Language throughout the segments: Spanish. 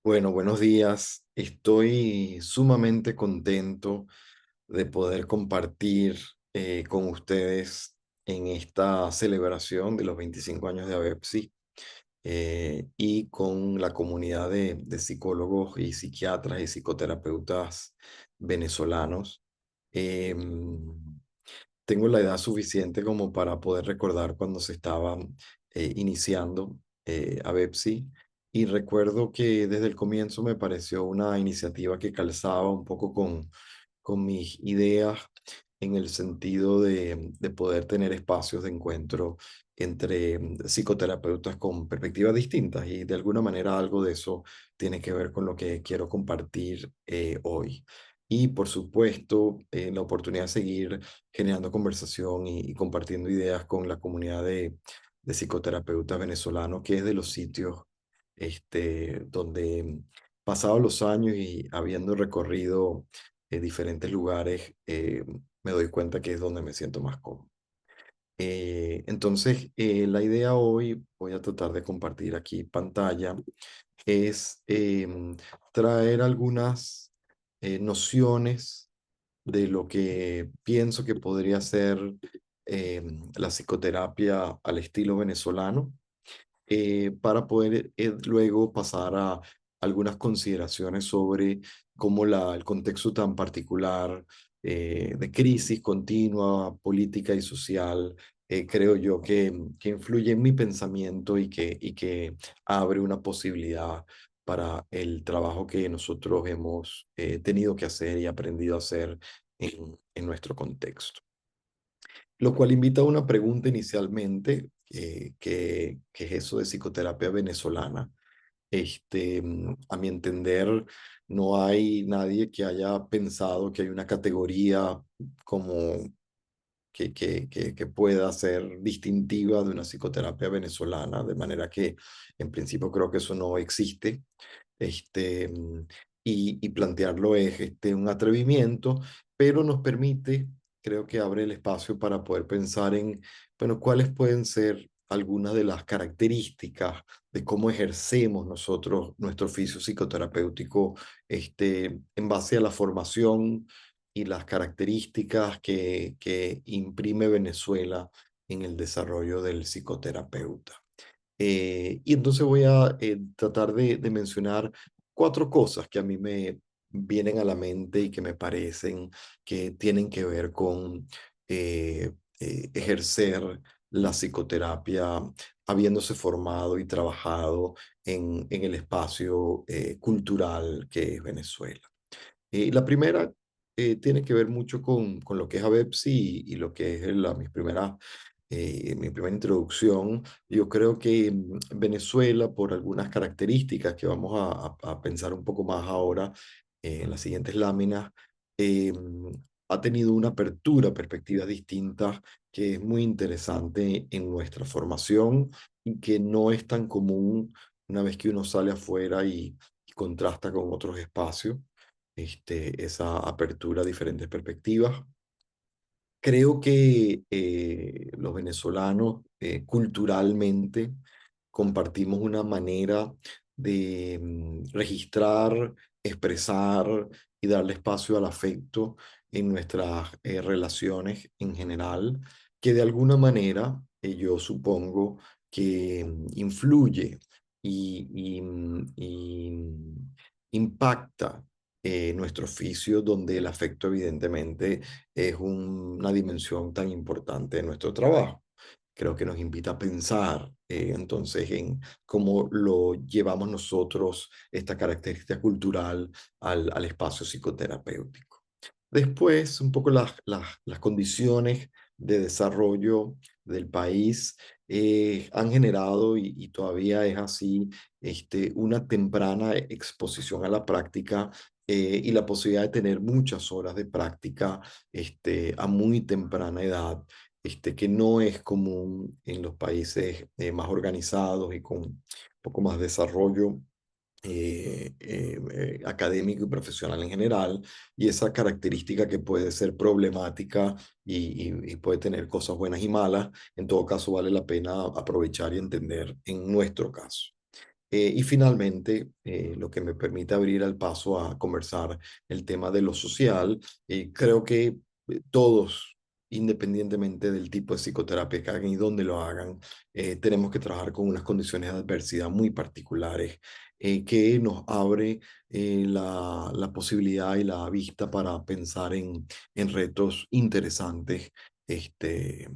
Bueno, buenos días. Estoy sumamente contento de poder compartir con ustedes en esta celebración de los 25 años de ABEPSI y con la comunidad de psicólogos y psiquiatras y psicoterapeutas venezolanos. Em, Tengo la edad suficiente como para poder recordar cuando se estaba iniciando a Bepsi, y recuerdo que desde el comienzo me pareció una iniciativa que calzaba un poco con mis ideas en el sentido de poder tener espacios de encuentro entre psicoterapeutas con perspectivas distintas, y de alguna manera algo de eso tiene que ver con lo que quiero compartir hoy. Y por supuesto, la oportunidad de seguir generando conversación y compartiendo ideas con la comunidad de psicoterapeutas venezolanos, que es de los sitios donde, pasados los años y habiendo recorrido diferentes lugares, me doy cuenta que es donde me siento más cómodo. Entonces, la idea hoy, voy a tratar de compartir aquí pantalla, es traer algunas nociones de lo que pienso que podría ser la psicoterapia al estilo venezolano, para poder luego pasar a algunas consideraciones sobre cómo el contexto tan particular de crisis continua, política y social, creo yo que influye en mi pensamiento y que abre una posibilidad para el trabajo que nosotros hemos tenido que hacer y aprendido a hacer en nuestro contexto. Lo cual invita a una pregunta inicialmente, que es eso de psicoterapia venezolana. A mi entender, no hay nadie que haya pensado que hay una categoría como que pueda ser distintiva de una psicoterapia venezolana, de manera que en principio creo que eso no existe. este, mm, y plantearlo es un atrevimiento, pero nos permite, creo que abre el espacio para poder pensar en, bueno, cuáles pueden ser algunas de las características de cómo ejercemos nosotros nuestro oficio psicoterapéutico, en base a la formación y las características que imprime Venezuela en el desarrollo del psicoterapeuta. Y entonces voy a tratar de mencionar cuatro cosas que a mí me vienen a la mente y que me parecen que tienen que ver con ejercer la psicoterapia habiéndose formado y trabajado en el espacio cultural que es Venezuela. La primera tiene que ver mucho con lo que es ABEPSI y lo que es mi primera introducción. Yo creo que Venezuela, por algunas características que vamos a pensar un poco más ahora en las siguientes láminas, ha tenido una apertura a perspectivas distintas que es muy interesante en nuestra formación y que no es tan común una vez que uno sale afuera y contrasta con otros espacios, esa apertura a diferentes perspectivas. Creo que los venezolanos culturalmente compartimos una manera de registrar, expresar y darle espacio al afecto en nuestras relaciones en general, que de alguna manera yo supongo que influye y impacta nuestro oficio, donde el afecto evidentemente es una dimensión tan importante de nuestro trabajo. Creo que nos invita a pensar entonces en cómo lo llevamos nosotros, esta característica cultural, al espacio psicoterapéutico. Después, un poco las condiciones de desarrollo del país han generado, y todavía es así, una temprana exposición a la práctica y la posibilidad de tener muchas horas de práctica a muy temprana edad, que no es común en los países más organizados y con un poco más desarrollo académico y profesional en general, y esa característica que puede ser problemática y puede tener cosas buenas y malas. En todo caso vale la pena aprovechar y entender en nuestro caso. Y finalmente, lo que me permite abrir el paso a conversar el tema de lo social, creo que todos, independientemente del tipo de psicoterapia que hagan y dónde lo hagan, tenemos que trabajar con unas condiciones de adversidad muy particulares que nos abre la posibilidad y la vista para pensar en retos interesantes este,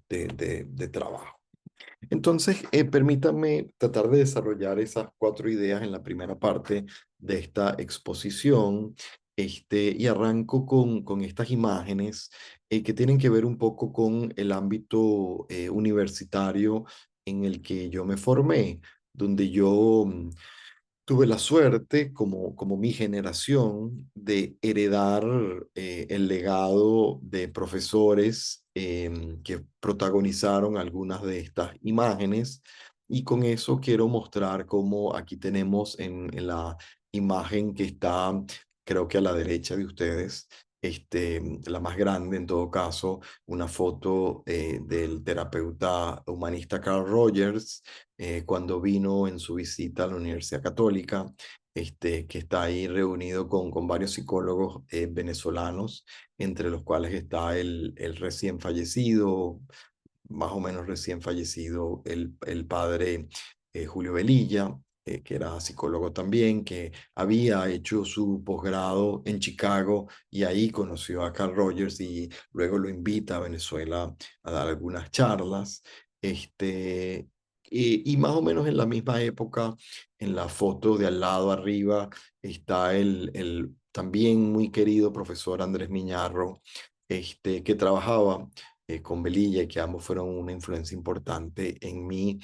de trabajo. Entonces, permítanme tratar de desarrollar esas cuatro ideas en la primera parte de esta exposición. Y arranco con estas imágenes que tienen que ver un poco con el ámbito universitario en el que yo me formé, donde yo tuve la suerte, como mi generación, de heredar el legado de profesores que protagonizaron algunas de estas imágenes. Y con eso quiero mostrar cómo aquí tenemos en la imagen que está, creo que a la derecha de ustedes, la más grande en todo caso, una foto del terapeuta humanista Carl Rogers cuando vino en su visita a la Universidad Católica, que está ahí reunido con varios psicólogos venezolanos, entre los cuales está el recién fallecido, más o menos recién fallecido, el padre Julio Velilla, que era psicólogo también, que había hecho su posgrado en Chicago y ahí conoció a Carl Rogers y luego lo invita a Venezuela a dar algunas charlas. Y más o menos en la misma época, en la foto de al lado arriba, está el también muy querido profesor Andrés Miñarro, que trabajaba con Velilla y que ambos fueron una influencia importante en mí,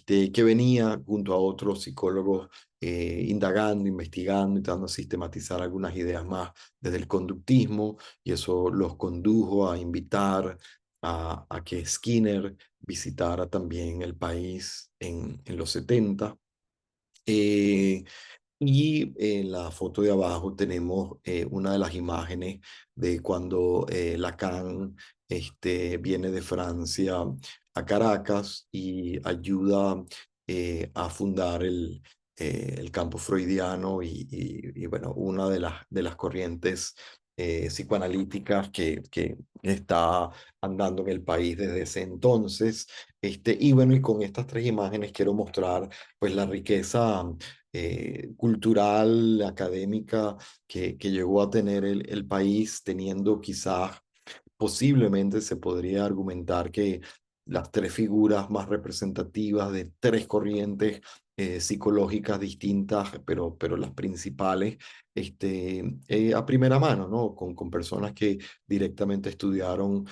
que venía junto a otros psicólogos indagando, investigando, intentando sistematizar algunas ideas más desde el conductismo, y eso los condujo a invitar a que Skinner visitara también el país en los 70. Eh, y en la foto de abajo tenemos una de las imágenes de cuando Lacan viene de Francia a Caracas y ayuda a fundar el campo freudiano y, bueno, una de las corrientes psicoanalíticas que está andando en el país desde ese entonces. Y bueno, y con estas tres imágenes quiero mostrar pues la riqueza cultural, académica que llegó a tener el país, teniendo quizás, posiblemente se podría argumentar que las tres figuras más representativas de tres corrientes psicológicas distintas, pero las principales, a primera mano, ¿no? Con personas que directamente estudiaron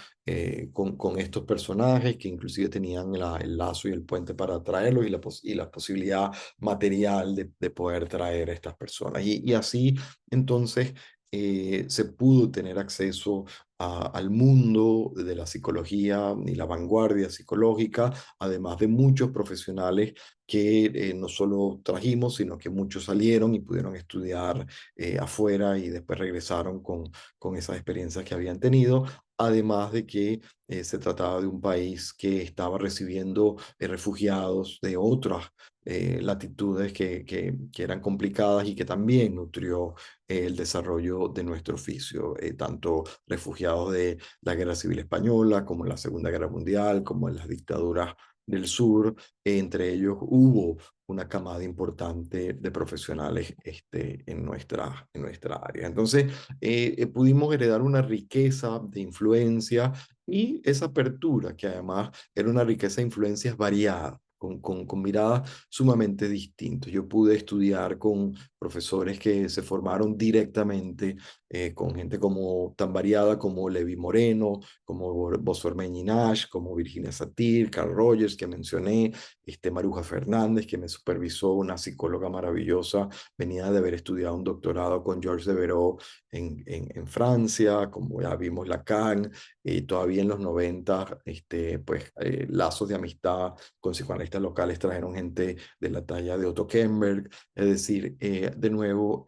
con estos personajes, que inclusive tenían el lazo y el puente para traerlos y la posibilidad material de poder traer a estas personas. Y así, entonces, se pudo tener acceso al mundo de la psicología y la vanguardia psicológica, además de muchos profesionales que no solo trajimos, sino que muchos salieron y pudieron estudiar afuera y después regresaron con esas experiencias que habían tenido. Además de que se trataba de un país que estaba recibiendo refugiados de otras latitudes que eran complicadas y que también nutrió el desarrollo de nuestro oficio, tanto refugiados de la Guerra Civil Española como en la Segunda Guerra Mundial, como en las dictaduras del sur. Entre ellos hubo una camada importante de profesionales en nuestra área. Entonces, pudimos heredar una riqueza de influencia y esa apertura, que además era una riqueza de influencias variadas. Con miradas sumamente distintas. Yo pude estudiar con profesores que se formaron directamente con gente como tan variada como Levi Moreno, como Bossuet Nash, como Virginia Satir, Carl Rogers, que mencioné, Maruja Fernández, que me supervisó, una psicóloga maravillosa, venía de haber estudiado un doctorado con Georges Devereux en Francia, como ya vimos Lacan, todavía en los 90, pues lazos de amistad con psicoanalistas locales trajeron gente de la talla de Otto Kemberg, es decir, de nuevo,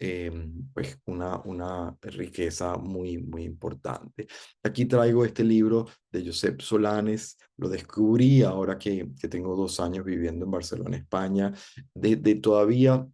pues una riqueza muy, muy importante. Aquí traigo este libro de Josep Solanes, lo descubrí ahora que tengo 2 años viviendo en Barcelona, España, de todavía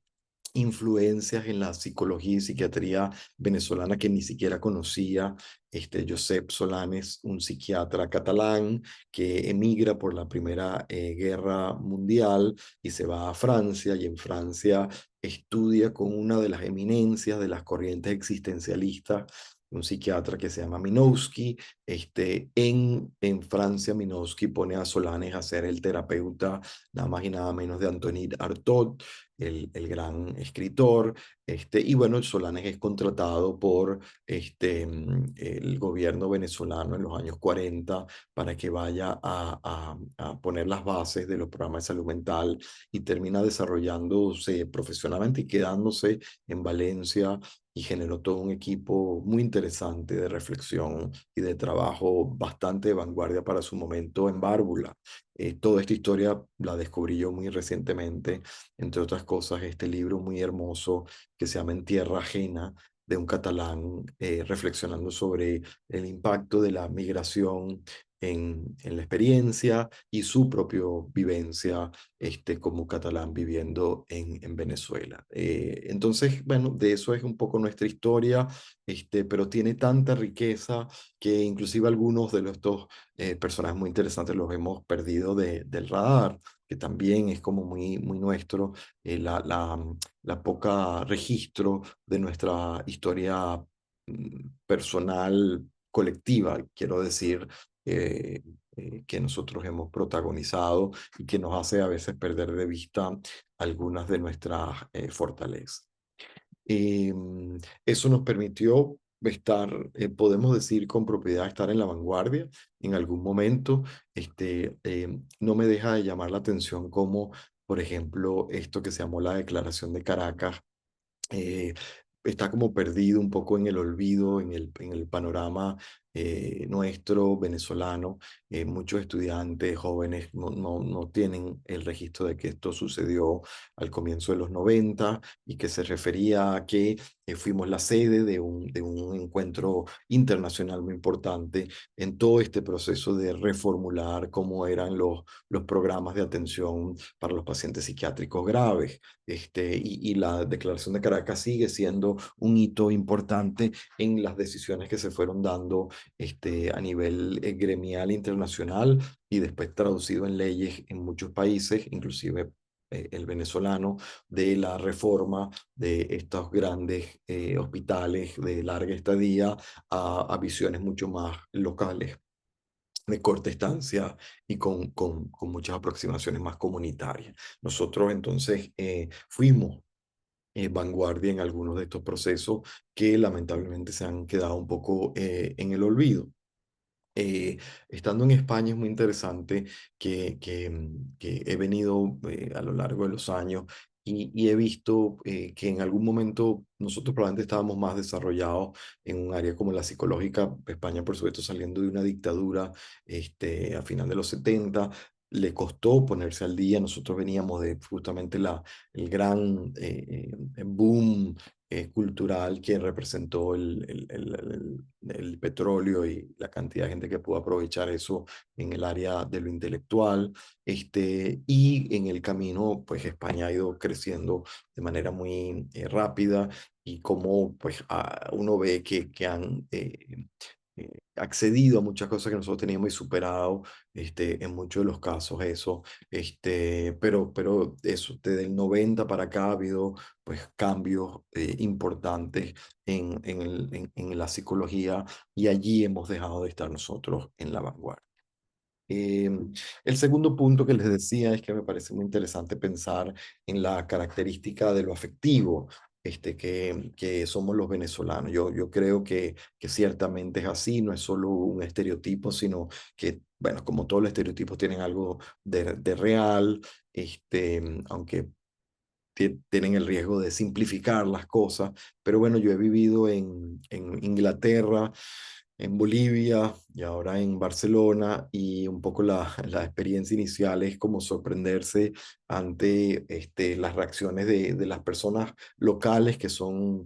influencias en la psicología y psiquiatría venezolana que ni siquiera conocía. Josep Solanes, un psiquiatra catalán que emigra por la Primera Guerra Mundial y se va a Francia, y en Francia estudia con una de las eminencias de las corrientes existencialistas, un psiquiatra que se llama Minowski. En Francia, Minowski pone a Solanes a ser el terapeuta nada más y nada menos de Antoine Artaud, el gran escritor. Y bueno, Solanes es contratado por el gobierno venezolano en los años 40 para que vaya a poner las bases de los programas de salud mental, y termina desarrollándose profesionalmente y quedándose en Valencia, y generó todo un equipo muy interesante de reflexión y de trabajo bastante de vanguardia para su momento en Bárbula. Toda esta historia la descubrí yo muy recientemente, entre otras cosas, este libro muy hermoso que se llama En tierra ajena, de un catalán, reflexionando sobre el impacto de la migración en la experiencia y su propia vivencia, como catalán viviendo en Venezuela. Entonces, bueno, de eso es un poco nuestra historia, pero tiene tanta riqueza que inclusive algunos de estos personajes muy interesantes los hemos perdido del radar, que también es como muy, muy nuestro, la poca registro de nuestra historia personal, colectiva, quiero decir, eh, que nosotros hemos protagonizado y que nos hace a veces perder de vista algunas de nuestras fortalezas. Eh, Eso nos permitió estar, podemos decir con propiedad, estar en la vanguardia en algún momento. No me deja de llamar la atención como, por ejemplo, esto que se llamó la Declaración de Caracas, eh, está como perdido un poco en el olvido, en el panorama nuestro venezolano. Muchos estudiantes jóvenes no tienen el registro de que esto sucedió al comienzo de los 90, y que se refería a que fuimos la sede de un encuentro internacional muy importante en todo este proceso de reformular cómo eran los programas de atención para los pacientes psiquiátricos graves. Y la Declaración de Caracas sigue siendo un hito importante en las decisiones que se fueron dando, a nivel gremial internacional, y después traducido en leyes en muchos países, inclusive el venezolano, de la reforma de estos grandes hospitales de larga estadía a visiones mucho más locales, de corta estancia, y con muchas aproximaciones más comunitarias. Nosotros entonces fuimos vanguardia en algunos de estos procesos que lamentablemente se han quedado un poco en el olvido. Eh, Estando en España es muy interesante que he venido a lo largo de los años, y he visto que en algún momento nosotros probablemente estábamos más desarrollados en un área como la psicológica. España, por supuesto, saliendo de una dictadura a final de los 70, le costó ponerse al día. Nosotros veníamos de justamente el gran boom cultural que representó el petróleo, y la cantidad de gente que pudo aprovechar eso en el área de lo intelectual. Y en el camino, pues España ha ido creciendo de manera muy rápida, y como pues uno ve que han accedido a muchas cosas que nosotros teníamos y superado, en muchos de los casos eso. Pero eso, desde el 90 para acá ha habido pues cambios importantes en la psicología, y allí hemos dejado de estar nosotros en la vanguardia. Eh, el segundo punto que les decía es que me parece muy interesante pensar en la característica de lo afectivo, que somos los venezolanos. Yo creo que ciertamente es así, no es solo un estereotipo, sino que, bueno, como todos los estereotipos tienen algo de real, aunque tienen el riesgo de simplificar las cosas. Pero bueno, yo he vivido en Inglaterra en Bolivia y ahora en Barcelona, y un poco la experiencia inicial es como sorprenderse ante las reacciones de las personas locales que son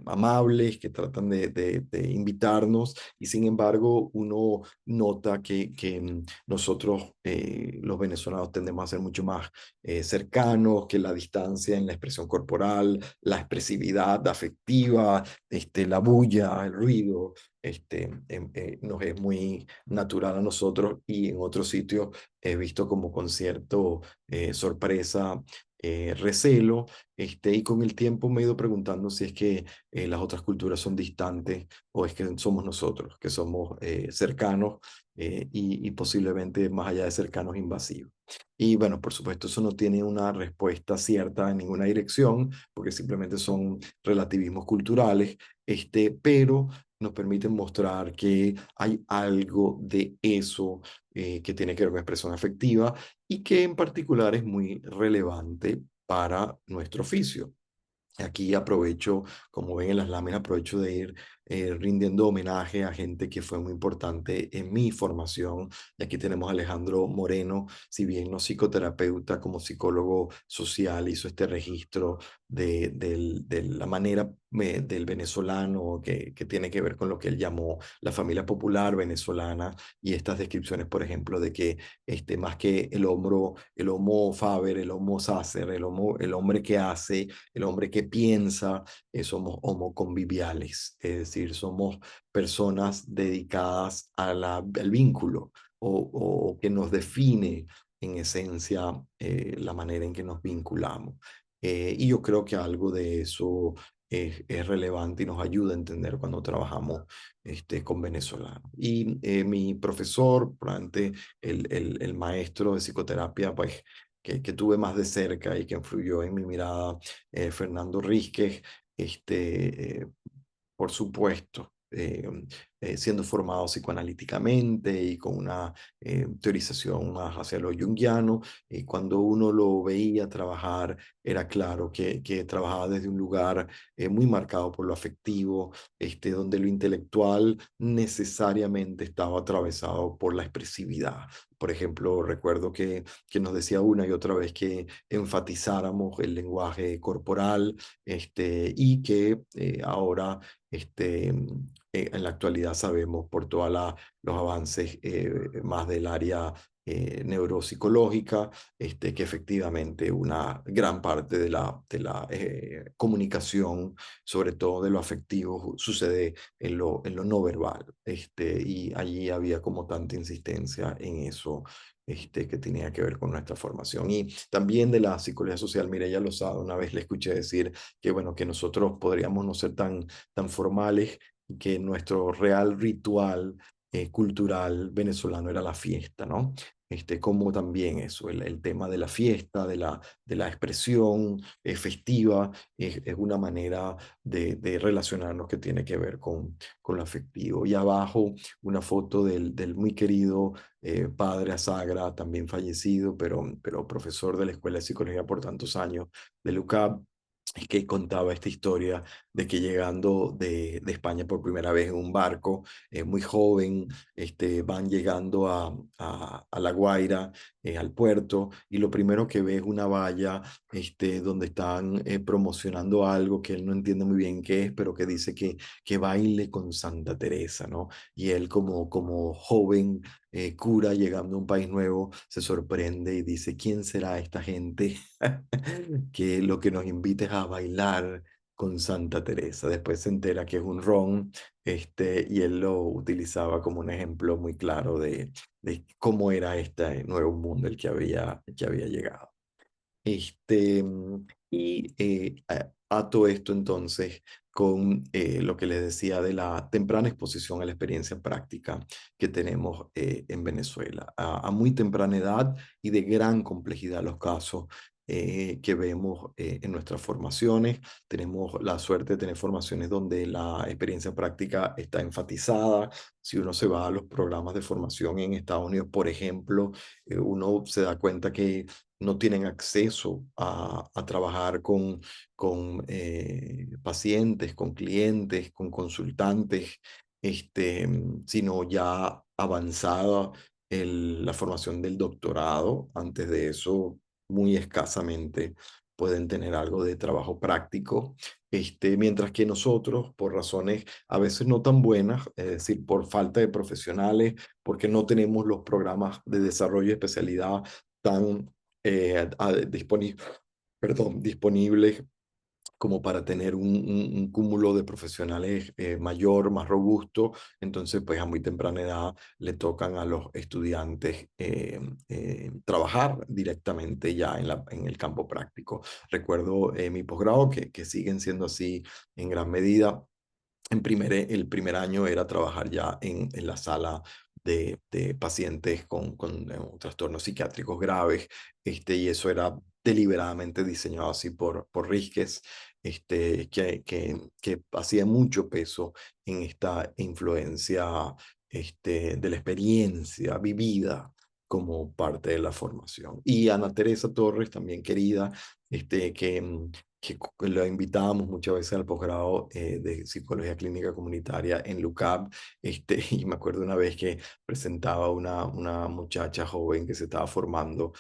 amables, que tratan de invitarnos, y sin embargo uno nota que nosotros los venezolanos tendemos a ser mucho más cercanos, que la distancia en la expresión corporal, la expresividad afectiva, la bulla, el ruido, nos es muy natural a nosotros, y en otros sitios he visto como con cierto sorpresa, recelo, y con el tiempo me he ido preguntando si es que las otras culturas son distantes o es que somos nosotros, que somos cercanos, y posiblemente más allá de cercanos, invasivos. Y bueno, por supuesto, eso no tiene una respuesta cierta en ninguna dirección, porque simplemente son relativismos culturales, pero nos permiten mostrar que hay algo de eso que tiene que ver con expresión afectiva, y que en particular es muy relevante para nuestro oficio. Aquí aprovecho, como ven en las láminas, aprovecho de ir rindiendo homenaje a gente que fue muy importante en mi formación. Y aquí tenemos a Alejandro Moreno, si bien no psicoterapeuta, como psicólogo social, hizo este registro de la manera del venezolano que tiene que ver con lo que él llamó la familia popular venezolana, y estas descripciones, por ejemplo, de que más que el homo faber, el homo sacer, el hombre que hace, el hombre que piensa, somos homo conviviales, es decir, somos personas dedicadas al vínculo, o que nos define en esencia la manera en que nos vinculamos. Y yo creo que algo de eso es relevante y nos ayuda a entender cuando trabajamos con venezolanos. Y mi profesor, probablemente el maestro de psicoterapia, pues que tuve más de cerca y que influyó en mi mirada, Fernando Rizquez, por supuesto, siendo formado psicoanalíticamente y con una teorización más hacia lo junguiano, y cuando uno lo veía trabajar, era claro que trabajaba desde un lugar muy marcado por lo afectivo, donde lo intelectual necesariamente estaba atravesado por la expresividad. Por ejemplo, recuerdo que nos decía una y otra vez que enfatizáramos el lenguaje corporal, y que ahora en la actualidad sabemos por todos los avances más del área neuropsicológica, que efectivamente una gran parte de la comunicación, sobre todo de lo afectivo, sucede en lo no verbal, y allí había como tanta insistencia en eso. Que tenía que ver con nuestra formación, y también de la psicología social. Mireya Lozada, una vez le escuché decir que, bueno, que nosotros podríamos no ser tan formales, y que nuestro real ritual cultural venezolano era la fiesta, ¿no? Como también eso, el tema de la fiesta, de la expresión festiva, es una manera de relacionarnos que tiene que ver con lo afectivo. Y abajo una foto del muy querido padre Azagra, también fallecido, pero profesor de la Escuela de Psicología por tantos años de LUCAP, que contaba esta historia de que llegando de España por primera vez en un barco, muy joven, van llegando a La Guaira, al puerto, y lo primero que ve es una valla, donde están promocionando algo que él no entiende muy bien qué es, pero que dice que baile con Santa Teresa, ¿no? Y él como joven cura llegando a un país nuevo, se sorprende y dice, ¿quién será esta gente que lo que nos invita es a bailar con Santa Teresa? Después se entera que es un ron, y él lo utilizaba como un ejemplo muy claro de cómo era este nuevo mundo el que había llegado. Y ato esto entonces con lo que les decía de la temprana exposición a la experiencia práctica que tenemos en Venezuela. A muy temprana edad y de gran complejidad los casos que vemos en nuestras formaciones. Tenemos la suerte de tener formaciones donde la experiencia práctica está enfatizada. Si uno se va a los programas de formación en Estados Unidos, por ejemplo, uno se da cuenta que no tienen acceso a trabajar con pacientes, con clientes, con consultantes, sino ya avanzada la formación del doctorado. Antes de eso, muy escasamente pueden tener algo de trabajo práctico, mientras que nosotros, por razones a veces no tan buenas, es decir, por falta de profesionales, porque no tenemos los programas de desarrollo y especialidad tan disponibles como para tener un cúmulo de profesionales mayor, más robusto. Entonces, pues a muy temprana edad le tocan a los estudiantes trabajar directamente ya en el campo práctico. Recuerdo mi posgrado, que siguen siendo así en gran medida. El primer año era trabajar ya en la sala de pacientes con trastornos psiquiátricos graves, y eso era deliberadamente diseñado así por Rizquez, que hacía mucho peso en esta influencia de la experiencia vivida como parte de la formación. Y Ana Teresa Torres, también querida, que la invitábamos muchas veces al posgrado de Psicología Clínica Comunitaria en LUCAP, y me acuerdo una vez que presentaba una muchacha joven que se estaba formando,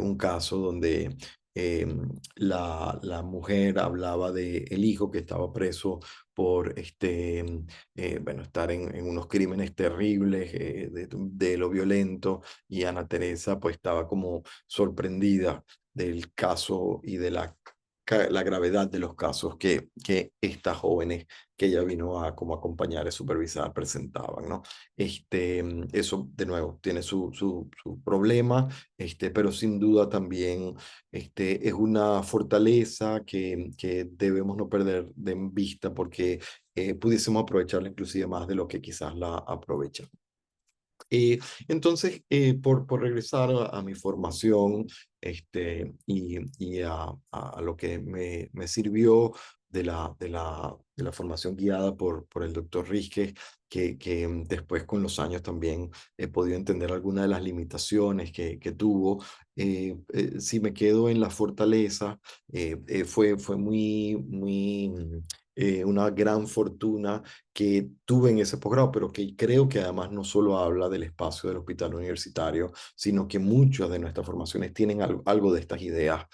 un caso donde eh, la mujer hablaba de el hijo que estaba preso por bueno, estar en unos crímenes terribles, de lo violento, y Ana Teresa pues estaba como sorprendida del caso y de la gravedad de los casos que estas jóvenes que ella vino a como acompañar y supervisar presentaban, ¿no? Eso, de nuevo, tiene su problema, pero sin duda también es una fortaleza que debemos no perder de vista, porque pudiésemos aprovecharla inclusive más de lo que quizás la aprovechan. Eh, entonces, por regresar a mi formación, y a lo que me sirvió de la formación guiada por el doctor Rizquez, que después con los años también he podido entender algunas de las limitaciones que tuvo. Si me quedo en la fortaleza, fue una gran fortuna que tuve en ese posgrado, pero que creo que además no solo habla del espacio del hospital universitario, sino que muchas de nuestras formaciones tienen algo de estas ideas,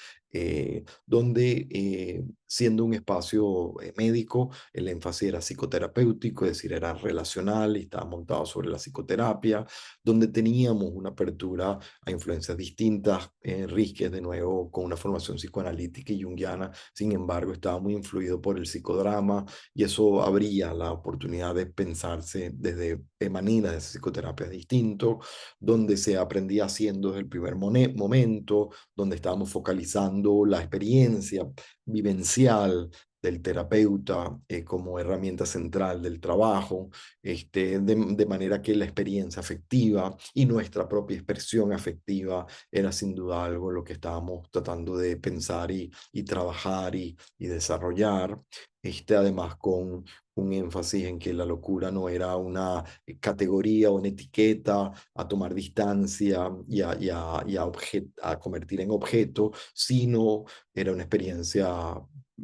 donde siendo un espacio médico, el énfasis era psicoterapéutico, es decir, era relacional y estaba montado sobre la psicoterapia, donde teníamos una apertura a influencias distintas. Rizquez, de nuevo, con una formación psicoanalítica y junguiana, sin embargo, estaba muy influido por el psicodrama, y eso abría la oportunidad de pensarse desde maneras de psicoterapia distintos, donde se aprendía haciendo desde el primer momento, donde estábamos focalizando la experiencia vivencial del terapeuta como herramienta central del trabajo, de manera que la experiencia afectiva y nuestra propia expresión afectiva era sin duda algo lo que estábamos tratando de pensar y trabajar y desarrollar, además con un énfasis en que la locura no era una categoría o una etiqueta a tomar distancia y a convertir en objeto, sino era una experiencia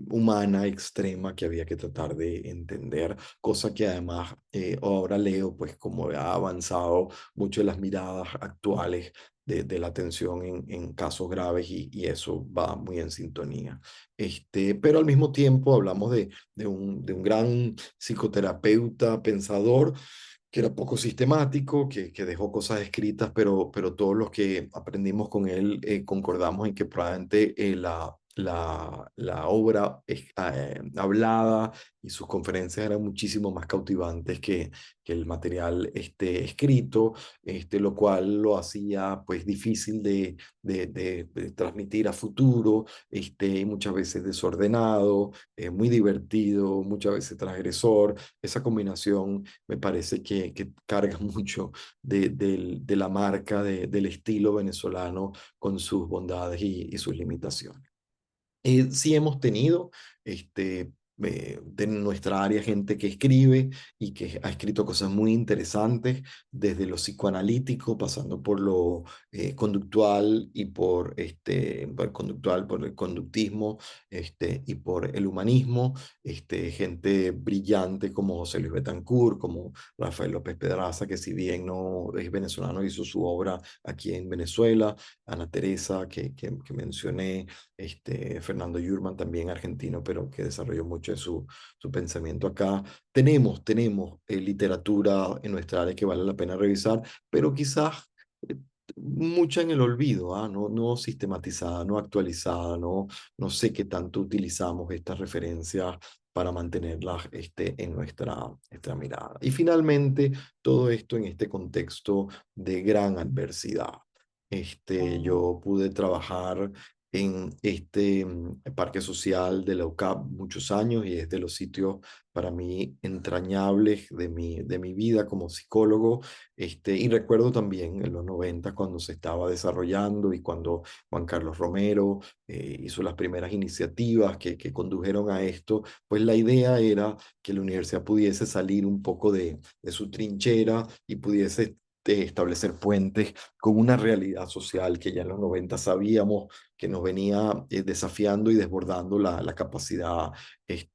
humana extrema que había que tratar de entender, cosa que además ahora leo, pues como ha avanzado mucho en las miradas actuales de la atención en casos graves, y eso va muy en sintonía. Pero al mismo tiempo hablamos de un gran psicoterapeuta, pensador, que era poco sistemático, que dejó cosas escritas, pero todos los que aprendimos con él concordamos en que probablemente la obra hablada y sus conferencias eran muchísimo más cautivantes que el material escrito, lo cual lo hacía pues difícil de transmitir a futuro, y muchas veces desordenado, muy divertido, muchas veces transgresor. Esa combinación me parece que carga mucho de la marca del estilo venezolano, con sus bondades y sus limitaciones. Sí hemos tenido de nuestra área gente que escribe y que ha escrito cosas muy interesantes, desde lo psicoanalítico, pasando por lo conductual y por conductual, por el conductismo y por el humanismo, gente brillante como José Luis Betancourt, como Rafael López Pedraza, que si bien no es venezolano, hizo su obra aquí en Venezuela, Ana Teresa, que mencioné, Fernando Yurman, también argentino, pero que desarrolló mucho de su pensamiento acá. Tenemos literatura en nuestra área que vale la pena revisar, pero quizás eh, mucha en el olvido, ¿ah? No sistematizada, no actualizada, no sé qué tanto utilizamos estas referencias para mantenerlas en nuestra mirada. Y finalmente, todo esto en este contexto de gran adversidad. Yo pude trabajar en parque social de la UCAP muchos años y es de los sitios para mí entrañables de mi vida como psicólogo. Y recuerdo también en los 90 cuando se estaba desarrollando y cuando Juan Carlos Romero hizo las primeras iniciativas que condujeron a esto, pues la idea era que la universidad pudiese salir un poco de su trinchera y pudiese establecer puentes con una realidad social que ya en los 90 sabíamos que nos venía desafiando y desbordando la capacidad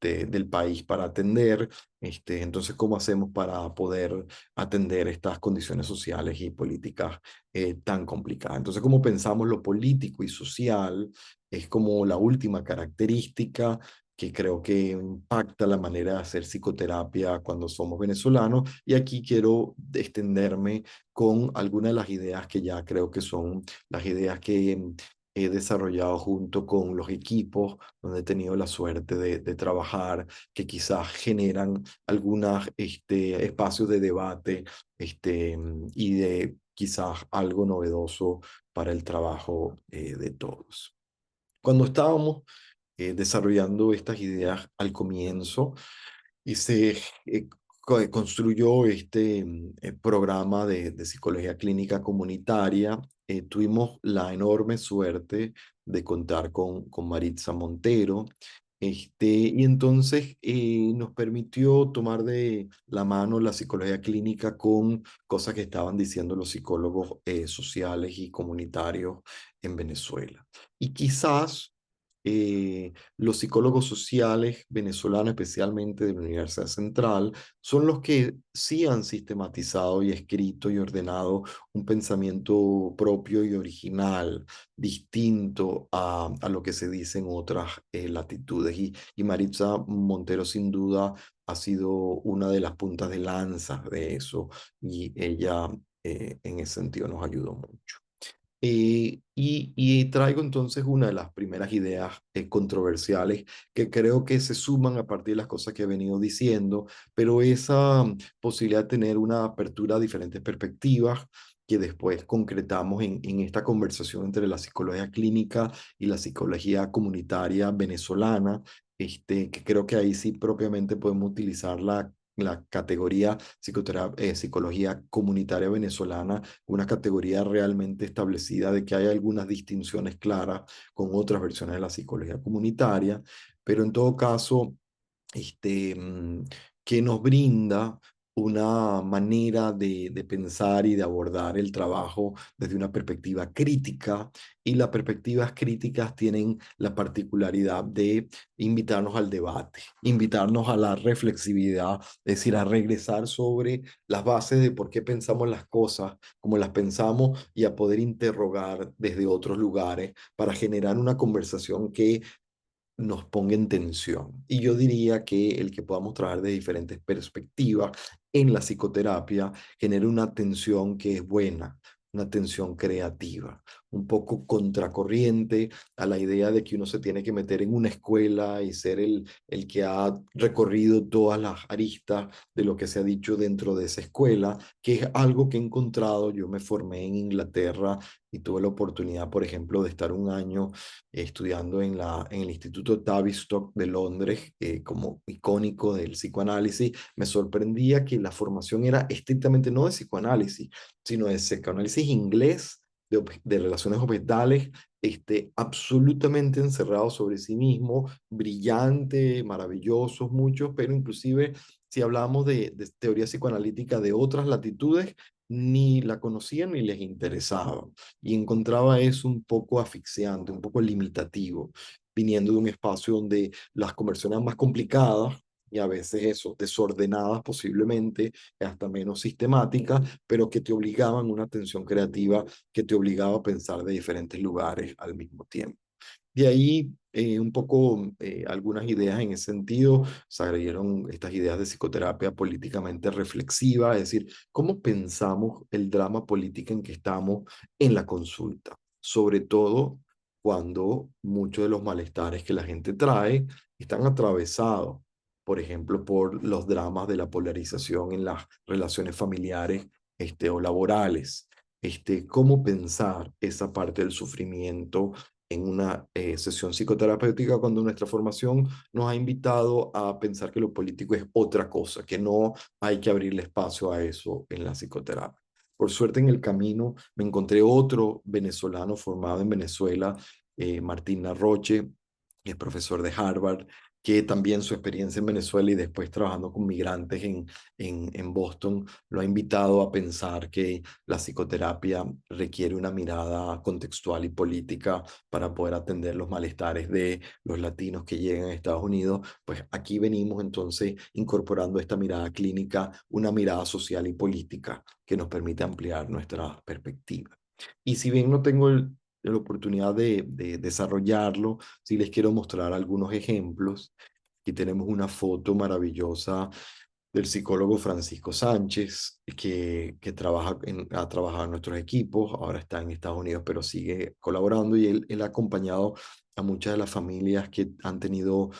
del país para atender. Entonces, ¿cómo hacemos para poder atender estas condiciones sociales y políticas tan complicadas? Entonces, ¿cómo pensamos lo político y social? Es como la última característica que creo que impacta la manera de hacer psicoterapia cuando somos venezolanos. Y aquí quiero extenderme con algunas de las ideas que ya creo que son las ideas que he desarrollado junto con los equipos donde he tenido la suerte de trabajar, que quizás generan algunos espacios de debate y de quizás algo novedoso para el trabajo de todos. Cuando estábamos desarrollando estas ideas al comienzo, y se construyó programa de psicología clínica comunitaria. Tuvimos la enorme suerte de contar con Maritza Montero, y entonces nos permitió tomar de la mano la psicología clínica con cosas que estaban diciendo los psicólogos sociales y comunitarios en Venezuela. Y quizás los psicólogos sociales venezolanos, especialmente de la Universidad Central, son los que sí han sistematizado y escrito y ordenado un pensamiento propio y original, distinto a lo que se dice en otras latitudes. Y Maritza Montero, sin duda, ha sido una de las puntas de lanza de eso, y ella en ese sentido nos ayudó mucho. Y traigo entonces una de las primeras ideas controversiales que creo que se suman a partir de las cosas que he venido diciendo, pero esa posibilidad de tener una apertura a diferentes perspectivas que después concretamos en esta conversación entre la psicología clínica y la psicología comunitaria venezolana, que creo que ahí sí propiamente podemos utilizar la categoría psicología comunitaria venezolana, una categoría realmente establecida de que hay algunas distinciones claras con otras versiones de la psicología comunitaria, pero en todo caso, este, mm, que nos brinda una manera de pensar y de abordar el trabajo desde una perspectiva crítica, y las perspectivas críticas tienen la particularidad de invitarnos al debate, invitarnos a la reflexividad, es decir, a regresar sobre las bases de por qué pensamos las cosas como las pensamos y a poder interrogar desde otros lugares para generar una conversación que nos ponga en tensión. Y yo diría que el que podamos trabajar de diferentes perspectivas en la psicoterapia genera una tensión que es buena, una tensión creativa, un poco contracorriente a la idea de que uno se tiene que meter en una escuela y ser el que ha recorrido todas las aristas de lo que se ha dicho dentro de esa escuela, que es algo que he encontrado. Yo me formé en Inglaterra y tuve la oportunidad, por ejemplo, de estar un año estudiando en el Instituto Tavistock de Londres, como icónico del psicoanálisis. Me sorprendía que la formación era estrictamente no de psicoanálisis, sino de psicoanálisis inglés, de relaciones objetales, absolutamente encerrados sobre sí mismos, brillante, maravillosos muchos, pero inclusive si hablamos de teoría psicoanalítica de otras latitudes, ni la conocían ni les interesaba. Y encontraba eso un poco asfixiante, un poco limitativo, viniendo de un espacio donde las conversiones eran más complicadas y a veces eso, desordenadas posiblemente, hasta menos sistemáticas, pero que te obligaban a una atención creativa que te obligaba a pensar de diferentes lugares al mismo tiempo. De ahí un poco algunas ideas en ese sentido, salieron estas ideas de psicoterapia políticamente reflexiva, es decir, cómo pensamos el drama político en que estamos en la consulta, sobre todo cuando muchos de los malestares que la gente trae están atravesados, por ejemplo, por los dramas de la polarización en las relaciones familiares o laborales. Cómo pensar esa parte del sufrimiento en una sesión psicoterapéutica cuando nuestra formación nos ha invitado a pensar que lo político es otra cosa, que no hay que abrirle espacio a eso en la psicoterapia. Por suerte en el camino me encontré otro venezolano formado en Venezuela, Martín Arroche, es profesor de Harvard, que también su experiencia en Venezuela y después trabajando con migrantes en Boston lo ha invitado a pensar que la psicoterapia requiere una mirada contextual y política para poder atender los malestares de los latinos que llegan a Estados Unidos. Pues aquí venimos entonces incorporando esta mirada clínica, una mirada social y política que nos permite ampliar nuestra perspectiva. Y si bien no tengo la oportunidad de desarrollarlo, sí les quiero mostrar algunos ejemplos. Aquí tenemos una foto maravillosa del psicólogo Francisco Sánchez, que ha trabajado en nuestros equipos, ahora está en Estados Unidos, pero sigue colaborando y él ha acompañado a muchas de las familias que han tenido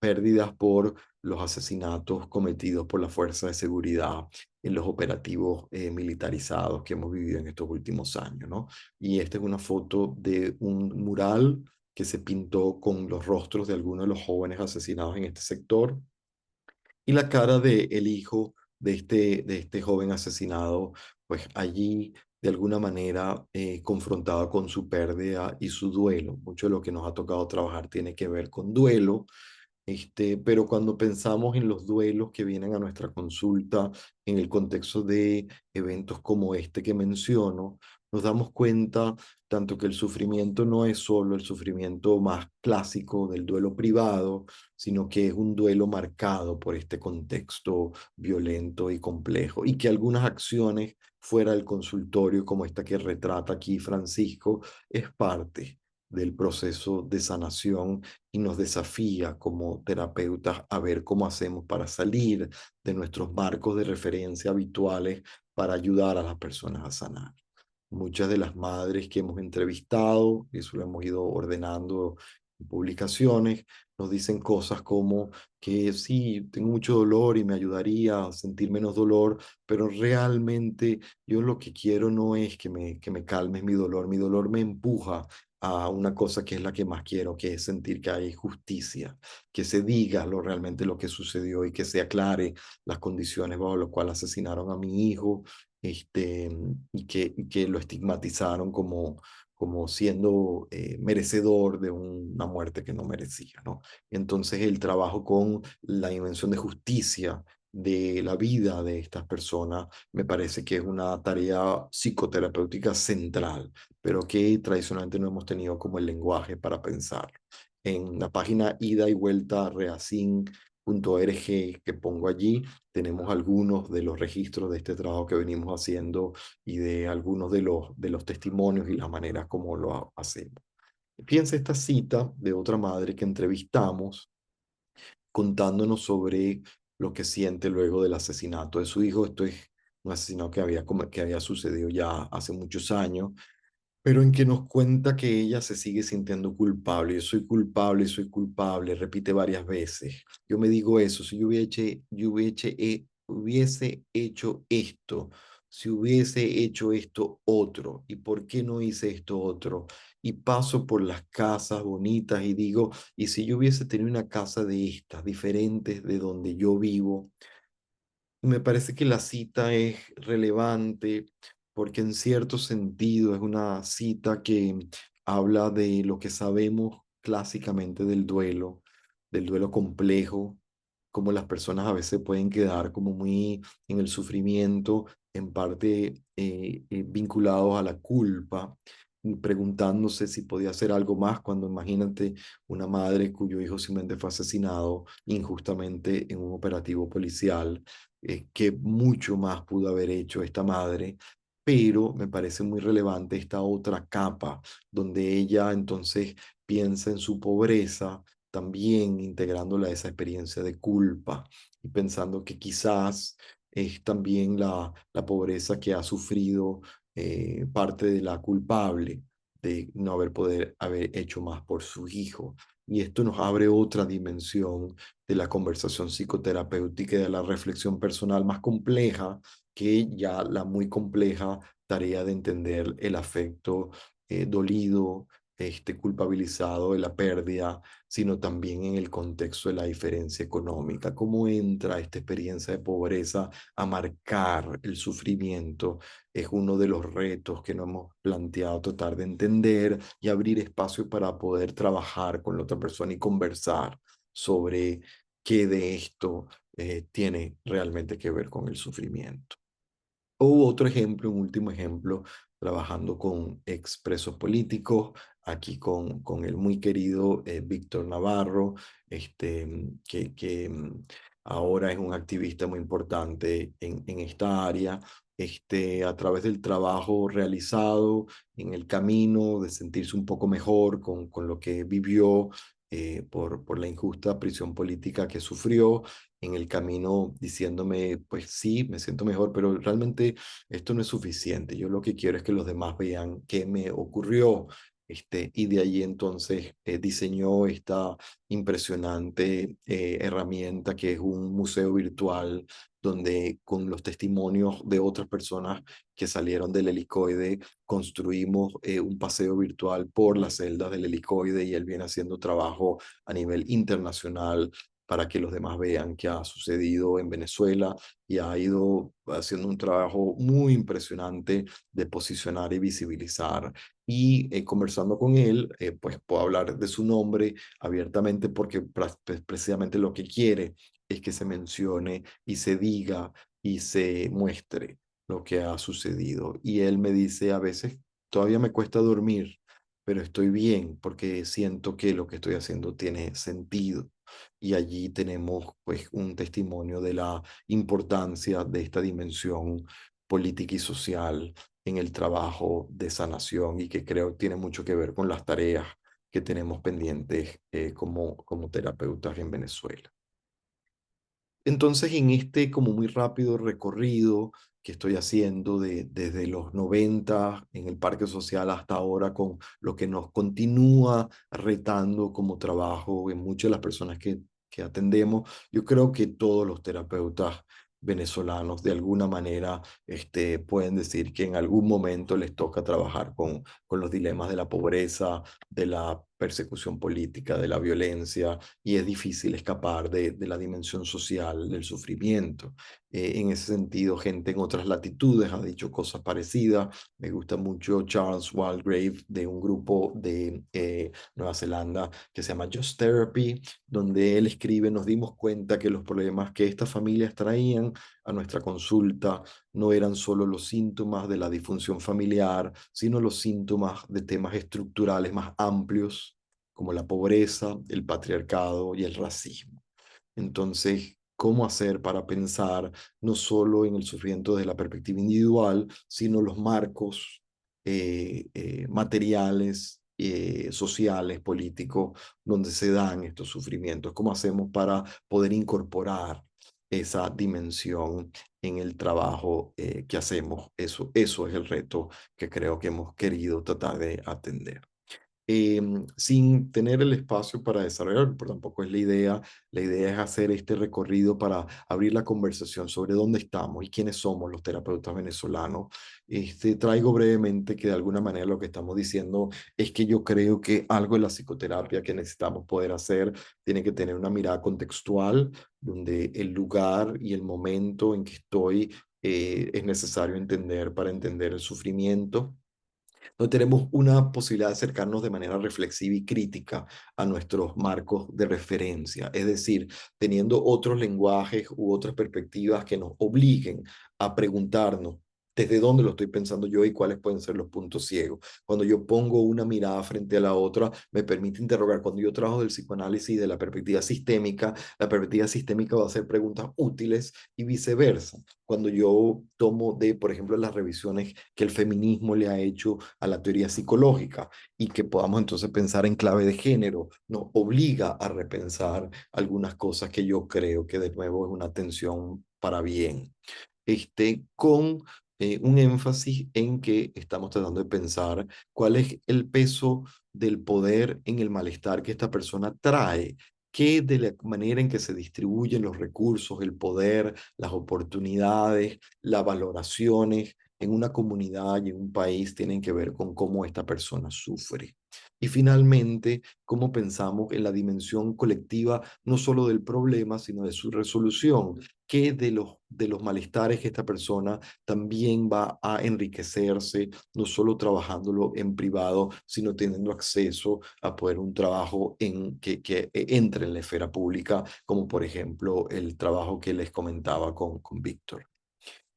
pérdidas por los asesinatos cometidos por la Fuerza de Seguridad en los operativos militarizados que hemos vivido en estos últimos años, ¿no? Y esta es una foto de un mural que se pintó con los rostros de algunos de los jóvenes asesinados en este sector y la cara de el hijo de este joven asesinado, pues allí de alguna manera confrontado con su pérdida y su duelo. Mucho de lo que nos ha tocado trabajar tiene que ver con duelo, pero cuando pensamos en los duelos que vienen a nuestra consulta en el contexto de eventos como este que menciono, nos damos cuenta tanto que el sufrimiento no es solo el sufrimiento más clásico del duelo privado, sino que es un duelo marcado por este contexto violento y complejo, y que algunas acciones fuera del consultorio, como esta que retrata aquí Francisco, es parte del proceso de sanación y nos desafía como terapeutas a ver cómo hacemos para salir de nuestros marcos de referencia habituales para ayudar a las personas a sanar. Muchas de las madres que hemos entrevistado, y eso lo hemos ido ordenando en publicaciones, nos dicen cosas como que sí, tengo mucho dolor y me ayudaría a sentir menos dolor, pero realmente yo lo que quiero no es que me calmes mi dolor me empuja a una cosa que es la que más quiero, que es sentir que hay justicia, que se diga realmente lo que sucedió y que se aclare las condiciones bajo las cuales asesinaron a mi hijo, este, y que lo estigmatizaron como siendo merecedor de una muerte que no merecía, ¿no? Entonces el trabajo con la dimensión de justicia de la vida de estas personas me parece que es una tarea psicoterapéutica central, pero que tradicionalmente no hemos tenido como el lenguaje para pensar. En la página ida y vuelta reacin.org que pongo allí, tenemos algunos de los registros de este trabajo que venimos haciendo y de algunos de los testimonios y las maneras como lo hacemos. Fíjense esta cita de otra madre que entrevistamos contándonos sobre lo que siente luego del asesinato de su hijo. Esto es un asesinato que había sucedido ya hace muchos años, pero en que nos cuenta que ella se sigue sintiendo culpable. Yo soy culpable, repite varias veces. Yo me digo eso, si hubiese hecho esto, si hubiese hecho esto otro, ¿y por qué no hice esto otro? Y paso por las casas bonitas y digo, ¿y si yo hubiese tenido una casa de estas, diferentes de donde yo vivo? Me parece que la cita es relevante porque en cierto sentido es una cita que habla de lo que sabemos clásicamente del duelo complejo, cómo las personas a veces pueden quedar como muy en el sufrimiento, en parte vinculados a la culpa, preguntándose si podía hacer algo más cuando imagínate una madre cuyo hijo simplemente fue asesinado injustamente en un operativo policial, que mucho más pudo haber hecho esta madre, pero me parece muy relevante esta otra capa, donde ella entonces piensa en su pobreza, también integrándola a esa experiencia de culpa y pensando que quizás es también la pobreza que ha sufrido parte de la culpable de no haber hecho más por su hijo. Y esto nos abre otra dimensión de la conversación psicoterapéutica y de la reflexión personal más compleja que ya la muy compleja tarea de entender el afecto dolido, culpabilizado de la pérdida, sino también en el contexto de la diferencia económica. ¿Cómo entra esta experiencia de pobreza a marcar el sufrimiento? Es uno de los retos que nos hemos planteado tratar de entender y abrir espacio para poder trabajar con la otra persona y conversar sobre qué de esto tiene realmente que ver con el sufrimiento. O otro ejemplo, un último ejemplo, trabajando con expresos políticos, aquí con el muy querido Víctor Navarro, que ahora es un activista muy importante en esta área, a través del trabajo realizado en el camino de sentirse un poco mejor con lo que vivió por la injusta prisión política que sufrió, en el camino diciéndome, pues sí, me siento mejor, pero realmente esto no es suficiente. Yo lo que quiero es que los demás vean qué me ocurrió. Y de ahí entonces diseñó esta impresionante herramienta que es un museo virtual donde con los testimonios de otras personas que salieron del helicoide construimos un paseo virtual por las celdas del helicoide y él viene haciendo trabajo a nivel internacional para que los demás vean qué ha sucedido en Venezuela y ha ido haciendo un trabajo muy impresionante de posicionar y visibilizar. Y conversando con él, pues puedo hablar de su nombre abiertamente porque precisamente lo que quiere es que se mencione y se diga y se muestre lo que ha sucedido. Y él me dice, a veces todavía me cuesta dormir, pero estoy bien porque siento que lo que estoy haciendo tiene sentido. Y allí tenemos pues un testimonio de la importancia de esta dimensión política y social en el trabajo de sanación y que creo tiene mucho que ver con las tareas que tenemos pendientes como terapeutas en Venezuela. Entonces, en este como muy rápido recorrido que estoy haciendo desde los 90 en el Parque Social hasta ahora con lo que nos continúa retando como trabajo en muchas de las personas que atendemos, yo creo que todos los terapeutas venezolanos de alguna manera pueden decir que en algún momento les toca trabajar con los dilemas de la pobreza, de la persecución política, de la violencia, y es difícil escapar de la dimensión social del sufrimiento. En ese sentido, gente en otras latitudes ha dicho cosas parecidas. Me gusta mucho Charles Walgrave de un grupo de Nueva Zelanda que se llama Just Therapy, donde él escribe, nos dimos cuenta que los problemas que estas familias traían a nuestra consulta no eran solo los síntomas de la disfunción familiar, sino los síntomas de temas estructurales más amplios como la pobreza, el patriarcado y el racismo. Entonces, ¿cómo hacer para pensar no solo en el sufrimiento desde la perspectiva individual, sino los marcos materiales, sociales, políticos, donde se dan estos sufrimientos? ¿Cómo hacemos para poder incorporar esa dimensión en el trabajo que hacemos? Eso es el reto que creo que hemos querido tratar de atender sin tener el espacio para desarrollar, pero tampoco es la idea. La idea es hacer este recorrido para abrir la conversación sobre dónde estamos y quiénes somos los terapeutas venezolanos. Traigo brevemente que de alguna manera lo que estamos diciendo es que yo creo que algo de la psicoterapia que necesitamos poder hacer tiene que tener una mirada contextual, donde el lugar y el momento en que estoy es necesario entender para entender el sufrimiento. No tenemos una posibilidad de acercarnos de manera reflexiva y crítica a nuestros marcos de referencia, es decir, teniendo otros lenguajes u otras perspectivas que nos obliguen a preguntarnos desde dónde lo estoy pensando yo y cuáles pueden ser los puntos ciegos. Cuando yo pongo una mirada frente a la otra, me permite interrogar. Cuando yo trabajo del psicoanálisis y de la perspectiva sistémica va a hacer preguntas útiles y viceversa. Cuando yo tomo de, por ejemplo, las revisiones que el feminismo le ha hecho a la teoría psicológica y que podamos entonces pensar en clave de género, nos obliga a repensar algunas cosas que yo creo que de nuevo es una tensión para bien, con un énfasis en que estamos tratando de pensar cuál es el peso del poder en el malestar que esta persona trae, qué de la manera en que se distribuyen los recursos, el poder, las oportunidades, las valoraciones en una comunidad y en un país tienen que ver con cómo esta persona sufre. Y finalmente, cómo pensamos en la dimensión colectiva, no solo del problema, sino de su resolución, que de los malestares que esta persona también va a enriquecerse, no solo trabajándolo en privado, sino teniendo acceso a poder un trabajo que entre en la esfera pública, como por ejemplo el trabajo que les comentaba con Víctor.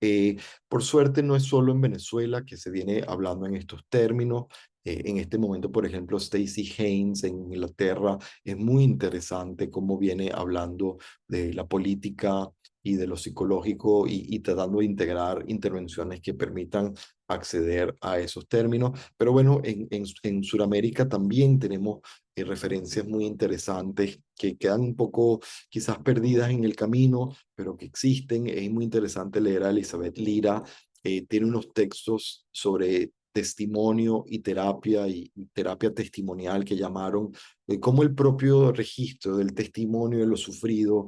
Eh, por suerte no es solo en Venezuela que se viene hablando en estos términos. En este momento, por ejemplo, Stacey Haynes en Inglaterra es muy interesante cómo viene hablando de la política y de lo psicológico y tratando de integrar intervenciones que permitan acceder a esos términos. Pero bueno, en Sudamérica también tenemos referencias muy interesantes que quedan un poco quizás perdidas en el camino, pero que existen. Es muy interesante leer a Elizabeth Lira. Tiene unos textos sobre testimonio y terapia testimonial que llamaron, como el propio registro del testimonio de lo sufrido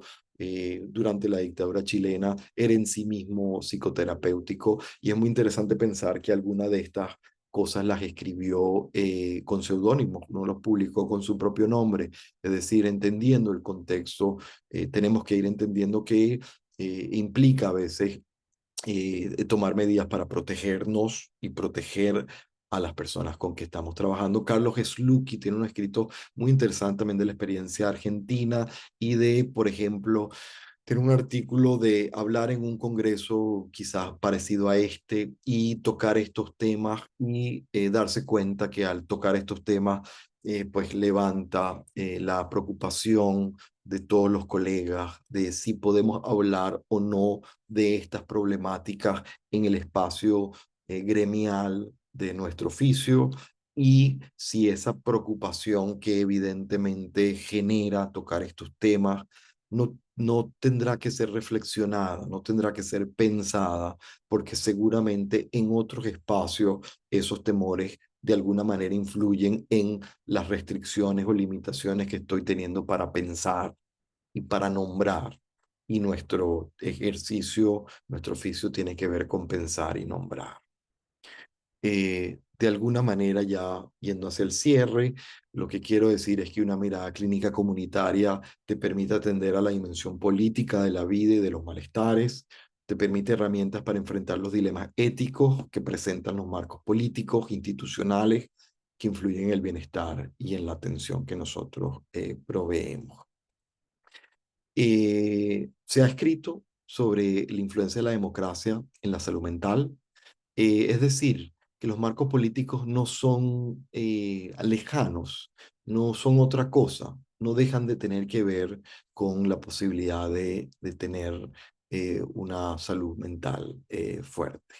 durante la dictadura chilena era en sí mismo psicoterapéutico, y es muy interesante pensar que alguna de estas cosas las escribió con seudónimos, no los publicó con su propio nombre, es decir, entendiendo el contexto, tenemos que ir entendiendo que implica a veces tomar medidas para protegernos y proteger a las personas con que estamos trabajando. Carlos Slucky tiene un escrito muy interesante también de la experiencia argentina y de, por ejemplo, tiene un artículo de hablar en un congreso quizás parecido a este y tocar estos temas y darse cuenta que al tocar estos temas pues levanta la preocupación de todos los colegas de si podemos hablar o no de estas problemáticas en el espacio gremial de nuestro oficio, y si esa preocupación que evidentemente genera tocar estos temas no tendrá que ser reflexionada, no tendrá que ser pensada, porque seguramente en otros espacios esos temores de alguna manera influyen en las restricciones o limitaciones que estoy teniendo para pensar y para nombrar. Y nuestro ejercicio, nuestro oficio tiene que ver con pensar y nombrar. De alguna manera, ya yendo hacia el cierre, lo que quiero decir es que una mirada clínica comunitaria te permite atender a la dimensión política de la vida y de los malestares, te permite herramientas para enfrentar los dilemas éticos que presentan los marcos políticos, institucionales, que influyen en el bienestar y en la atención que nosotros proveemos. Se ha escrito sobre la influencia de la democracia en la salud mental, es decir, que los marcos políticos no son lejanos, no son otra cosa, no dejan de tener que ver con la posibilidad de tener una salud mental fuerte.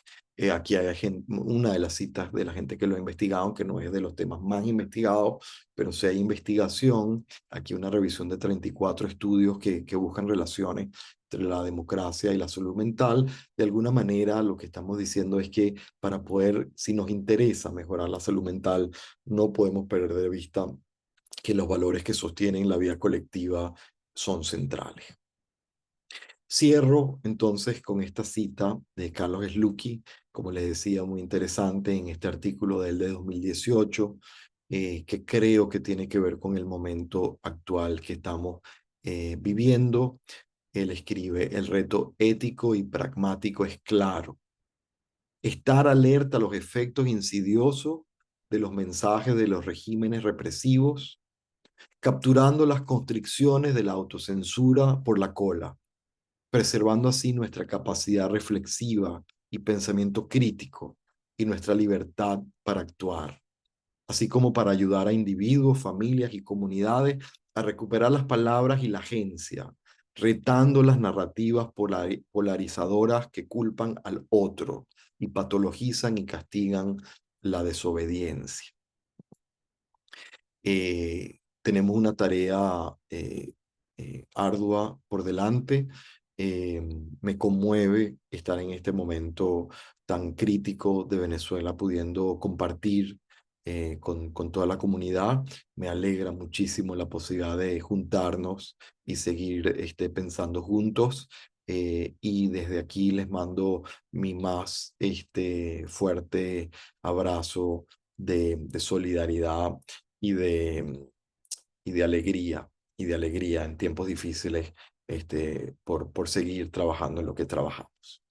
Aquí hay una de las citas de la gente que lo ha investigado, aunque no es de los temas más investigados, pero sí hay investigación. Aquí una revisión de 34 estudios que buscan relaciones entre la democracia y la salud mental. De alguna manera, lo que estamos diciendo es que para poder, si nos interesa mejorar la salud mental, no podemos perder de vista que los valores que sostienen la vida colectiva son centrales. Cierro entonces con esta cita de Carlos Slucky, como les decía, muy interesante en este artículo de él de 2018, que creo que tiene que ver con el momento actual que estamos viviendo. Él escribe, el reto ético y pragmático es claro. Estar alerta a los efectos insidiosos de los mensajes de los regímenes represivos, capturando las constricciones de la autocensura por la cola, preservando así nuestra capacidad reflexiva y pensamiento crítico y nuestra libertad para actuar, así como para ayudar a individuos, familias y comunidades a recuperar las palabras y la agencia, retando las narrativas polarizadoras que culpan al otro y patologizan y castigan la desobediencia. Tenemos una tarea ardua por delante. Me conmueve estar en este momento tan crítico de Venezuela, pudiendo compartir con toda la comunidad. Me alegra muchísimo la posibilidad de juntarnos y seguir pensando juntos. Y desde aquí les mando mi más fuerte abrazo de solidaridad y de alegría, y de alegría en tiempos difíciles por seguir trabajando en lo que trabajamos.